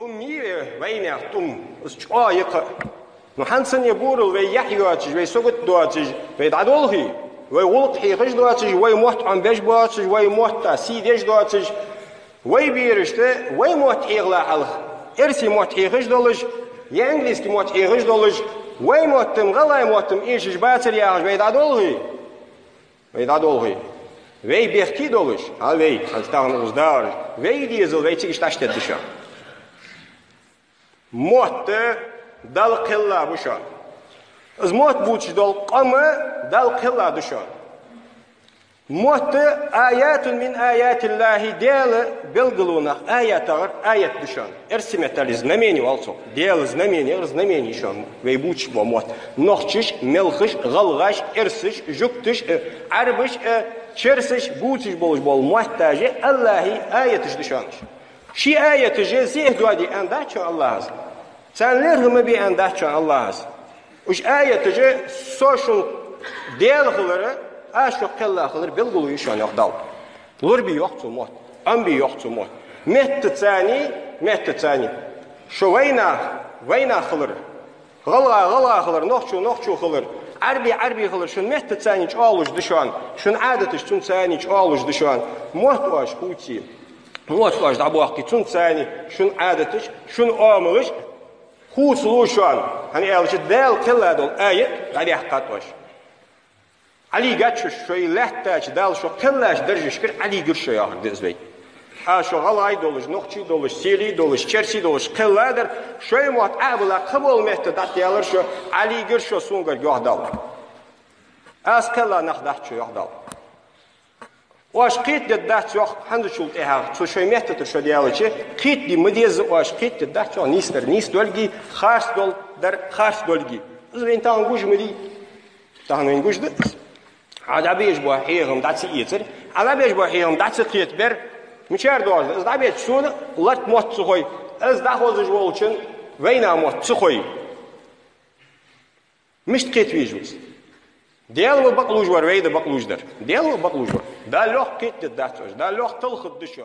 أمي وين يق نحنسن يبورل ويحياتج ويسقط دواتج ويدعدولهي ويغلط حيخش دواتج ويموت عن بيش دواتج ويموت سيدش دواتج ويبيرشته ويموت حيغلا حلخ إرسي موت حيخش دولج يا إنجليزكي موت حيخش دولج ويموتم غلا يموتم إيش باتر ياهج ويدعدولهي وي بيحكي دولج هالوي هالستان أصدار وي ديزل وي تيجي تشتت دشان موت دل قلة بشان از موت بوتش دل قمة دل قلة دشان موت آيات من آيات الله ديال بلغلونا آيات دشان ارسمت знамение والصو ديال знамение شان وي بوتش موت نخشش ملخش غلغش ارسش جكتش عربش شرسش بوتش بولش بول محتاجة الله آياتش دشانش شي آياتش زيه دوادي أنداتش الله sen lerhime bir endahçan Allah'ız. Uş ayetice social diyalogları aşk qillahlar bilgulu işan yok dal. Lur bir yok çumot. Am bir yok çumot. Mehtetsani. Şu vayna xılır. Gala xılır noxçu xılır. Arbi xılır. Şun mehtetsani çalış dışan. Şun adetiş tun sani çalış dışan. Muhtaç uti. Muhtaç da bu vakti tun sani. Şun adetiş, şun amılış. هو سلوشان هني ألش دال كلا دول آية عليه قطوش علي قاتش شوي لحتاج دال شو كلاش درجة شكر علي قرش يا أخي دزبي شو غلاي دولش نقشي دولش سيلي دولش شرسي دولش كلا در شوي موت عبلا قبول مهت دات يالر شو علي قرش شو سونجر يهدال كلا نخدح شو يهدال واش قيت دات شو هندشولت إيها شو شوي مهت ترشو ديالشي قيت دي مديز واش قيت دات شو نيس دولجي خاص دول در خاص دولجي زين تانجوج مدي تانجوج ده عاد بيش بوحيهم دات سيتر على بيش بوحيهم دات قيت بر مشار دوز از دابيت شون لات موت سخوي از داخل جولشن وينا موت سخوي مش قيت ويجوز ديال بقلوج ور ويد بقلوج در ديال بقلوج ور دا لوح كيت داتوش دا لوح تلخد دشو